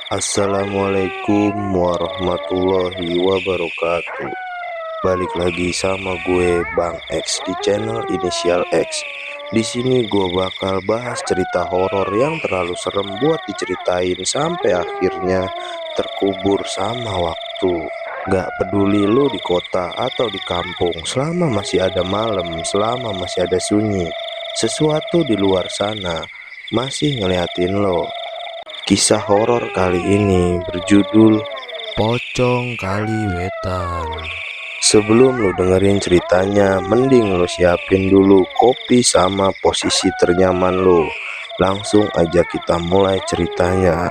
Assalamualaikum warahmatullahi wabarakatuh. Balik lagi sama gue Bang X di channel Inisial X. Di sini gue bakal bahas cerita horor yang terlalu serem buat diceritain sampai akhirnya terkubur sama waktu. Gak peduli lu di kota atau di kampung, selama masih ada malam, selama masih ada sunyi, sesuatu di luar sana masih ngeliatin lo. Kisah horor kali ini berjudul Pocong Kali Wetan. Sebelum lu dengerin ceritanya, mending lu siapin dulu kopi sama posisi ternyaman lu. Langsung aja kita mulai ceritanya.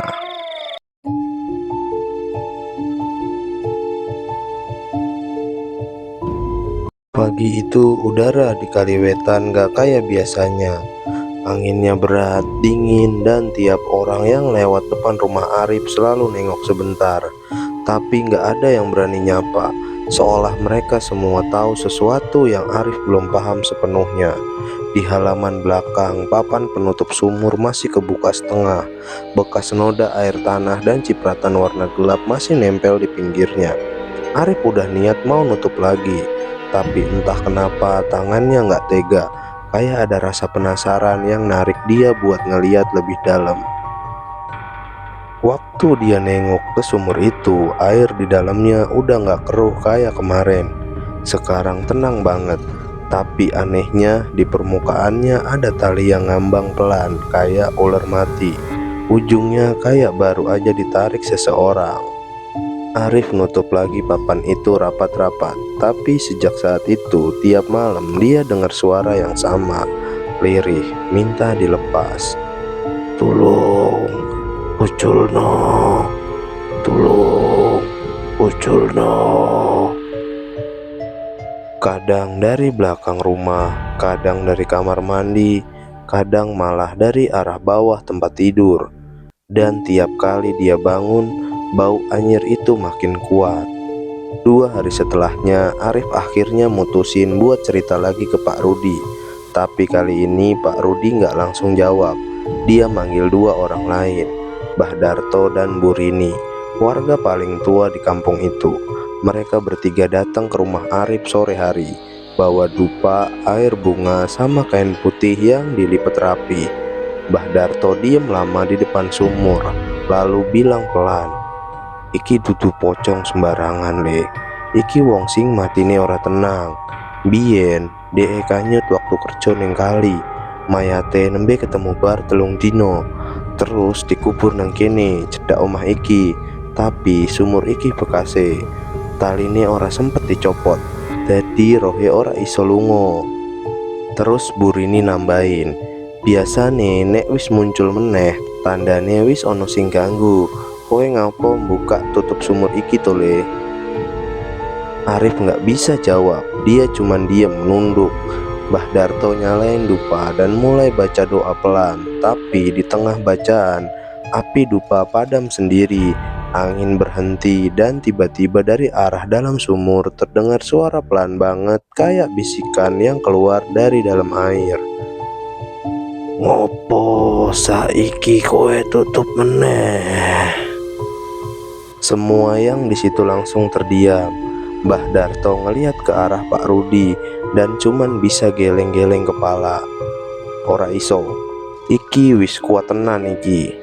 Pagi itu udara di Kaliwetan gak kayak biasanya. Anginnya berat, dingin, dan tiap orang yang lewat depan rumah Arif selalu nengok sebentar. Tapi nggak ada yang berani nyapa, seolah mereka semua tahu sesuatu yang Arif belum paham sepenuhnya. Di halaman belakang, papan penutup sumur masih kebuka setengah. Bekas noda air tanah dan cipratan warna gelap masih nempel di pinggirnya. Arif udah niat mau nutup lagi, tapi entah kenapa tangannya nggak tega. Kayak ada rasa penasaran yang narik dia buat ngeliat lebih dalam. Waktu dia nengok ke sumur itu, air di dalamnya udah gak keruh kayak kemarin. Sekarang tenang banget. Tapi anehnya di permukaannya ada tali yang ngambang pelan kayak ular mati. Ujungnya kayak baru aja ditarik seseorang. Arif nutup lagi papan itu rapat-rapat. Tapi sejak saat itu tiap malam dia dengar suara yang sama, lirih, minta dilepas. Tolong, Uculno, tolong, Uculno. Kadang dari belakang rumah, kadang dari kamar mandi, kadang malah dari arah bawah tempat tidur. Dan tiap kali dia bangun, bau anyir itu makin kuat. 2 hari setelahnya, Arif akhirnya mutusin buat cerita lagi ke Pak Rudi. Tapi kali ini Pak Rudi nggak langsung jawab. Dia manggil 2 orang lain, Mbah Darto dan Bu Rini, warga paling tua di kampung itu. Mereka bertiga datang ke rumah Arif sore hari, bawa dupa, air bunga, sama kain putih yang dilipat rapi. Mbah Darto diem lama di depan sumur, lalu bilang pelan, "Iki dudu pocong sembarangan le. Iki wong sing matine ora tenang. Biyen dhek kanyut waktu kerja ning kali. Mayate nembe ketemu bar telung dino. Terus dikubur nang kene cedhak omah iki. Tapi sumur iki bekase taline ora sempet dicopot. Dadi rohe ora iso lunga." Terus Bu Rini nambahin, "Biasane nek wis muncul meneh, tandane wis ono sing ganggu. Kowe ngapa buka tutup sumur iki to le?" Arif nggak bisa jawab, dia cuman diem nunduk. Mbah Darto nyalain dupa dan mulai baca doa pelan. Tapi di tengah bacaan, api dupa padam sendiri. Angin berhenti dan tiba-tiba dari arah dalam sumur terdengar suara pelan banget kayak bisikan yang keluar dari dalam air. "Ngopo saiki kowe tutup meneh?" Semua yang di situ langsung terdiam. Mbah Darto ngeliat ke arah Pak Rudi dan cuman bisa geleng-geleng kepala. "Ora iso, iki wis kuat tenan iki."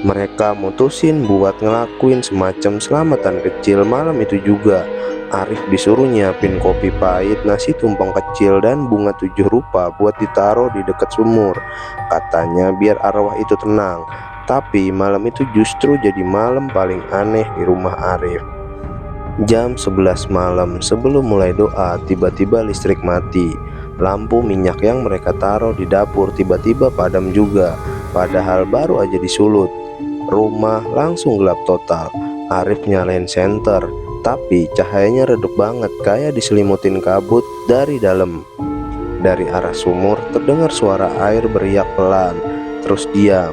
Mereka mutusin buat ngelakuin semacam selamatan kecil malam itu juga. Arif disuruh nyiapin kopi pahit, nasi tumpeng kecil, dan bunga 7 rupa buat ditaruh di dekat sumur. Katanya biar arwah itu tenang. Tapi malam itu justru jadi malam paling aneh di rumah Arif. Jam 11 malam sebelum mulai doa, tiba-tiba listrik mati. Lampu minyak yang mereka taruh di dapur tiba-tiba padam juga, padahal baru aja disulut. Rumah langsung gelap total. Arif nyalain senter, tapi cahayanya redup banget kayak diselimutin kabut dari dalam. Dari arah sumur terdengar suara air beriak pelan, terus diam.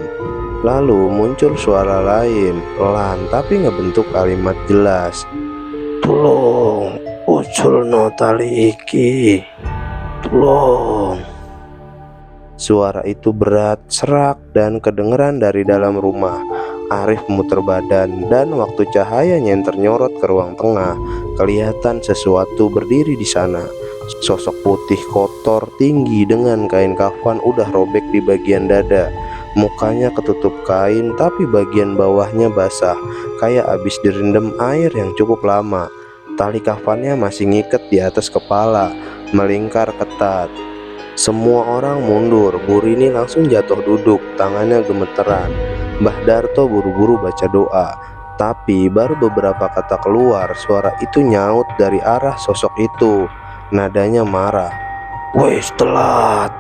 Lalu muncul suara lain, pelan tapi ngebentuk kalimat jelas. "Tolong, uculno tali iki. Tolong." Suara itu berat, serak, dan kedengeran dari dalam rumah. Arif muter badan dan waktu cahayanya yang ternyorot ke ruang tengah, kelihatan sesuatu berdiri di sana. Sosok putih kotor tinggi dengan kain kafan udah robek di bagian dada. Mukanya ketutup kain tapi bagian bawahnya basah, kayak habis direndam air yang cukup lama. Tali kafannya masih ngikat di atas kepala, melingkar ketat. Semua orang mundur, Bu Rini langsung jatuh duduk, tangannya gemeteran. Mbah Darto buru-buru baca doa, tapi baru beberapa kata keluar, suara itu nyaut dari arah sosok itu. Nadanya marah. "Wes telat."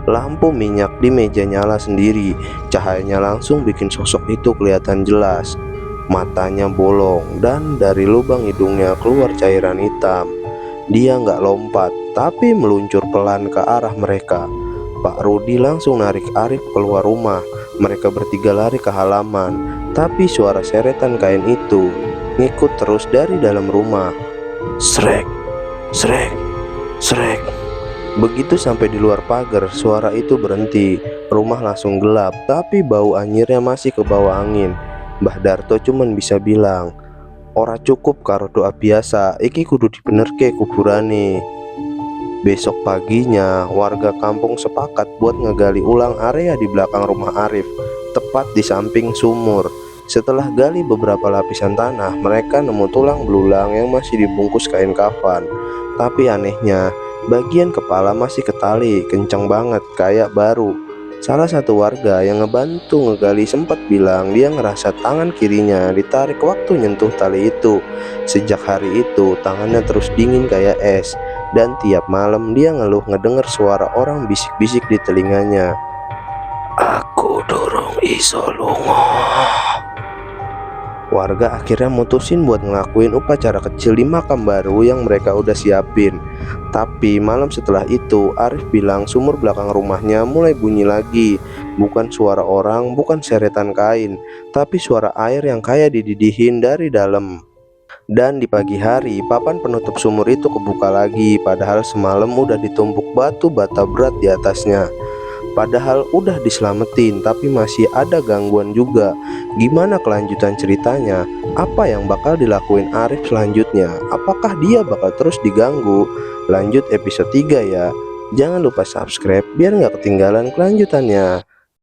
Lampu minyak di meja nyala sendiri, cahayanya langsung bikin sosok itu kelihatan jelas. Matanya bolong dan dari lubang hidungnya keluar cairan hitam. Dia nggak lompat, tapi meluncur pelan ke arah mereka. Pak Rudi langsung narik Arif keluar rumah. Mereka bertiga lari ke halaman, tapi suara seretan kain itu ngikut terus dari dalam rumah. Srek, srek, srek. Begitu sampai di luar pagar, suara itu berhenti. Rumah langsung gelap, tapi bau anyirnya masih ke bawah angin. Mbah Darto cuman bisa bilang, "Ora cukup karo doa biasa, iki kudu dibenerke kuburane." Besok paginya, warga kampung sepakat buat ngegali ulang area di belakang rumah Arif, tepat di samping sumur. Setelah gali beberapa lapisan tanah, mereka nemu tulang belulang yang masih dibungkus kain kafan. Tapi anehnya, bagian kepala masih ketali, kencang banget, kayak baru. Salah satu warga yang ngebantu ngegali sempat bilang dia ngerasa tangan kirinya ditarik waktu nyentuh tali itu. Sejak hari itu, tangannya terus dingin kayak es. Dan tiap malam dia ngeluh ngedengar suara orang bisik-bisik di telinganya. "Aku dorong iso lunga." Warga akhirnya mutusin buat ngelakuin upacara kecil di makam baru yang mereka udah siapin. Tapi malam setelah itu, Arif bilang sumur belakang rumahnya mulai bunyi lagi. Bukan suara orang, bukan seretan kain, tapi suara air yang kayak dididihin dari dalam. Dan di pagi hari, papan penutup sumur itu kebuka lagi, padahal semalam udah ditumpuk batu bata berat di atasnya. Padahal udah diselamatin, tapi masih ada gangguan juga. Gimana kelanjutan ceritanya? Apa yang bakal dilakuin Arif selanjutnya? Apakah dia bakal terus diganggu? Lanjut episode 3 ya. Jangan lupa subscribe biar nggak ketinggalan kelanjutannya.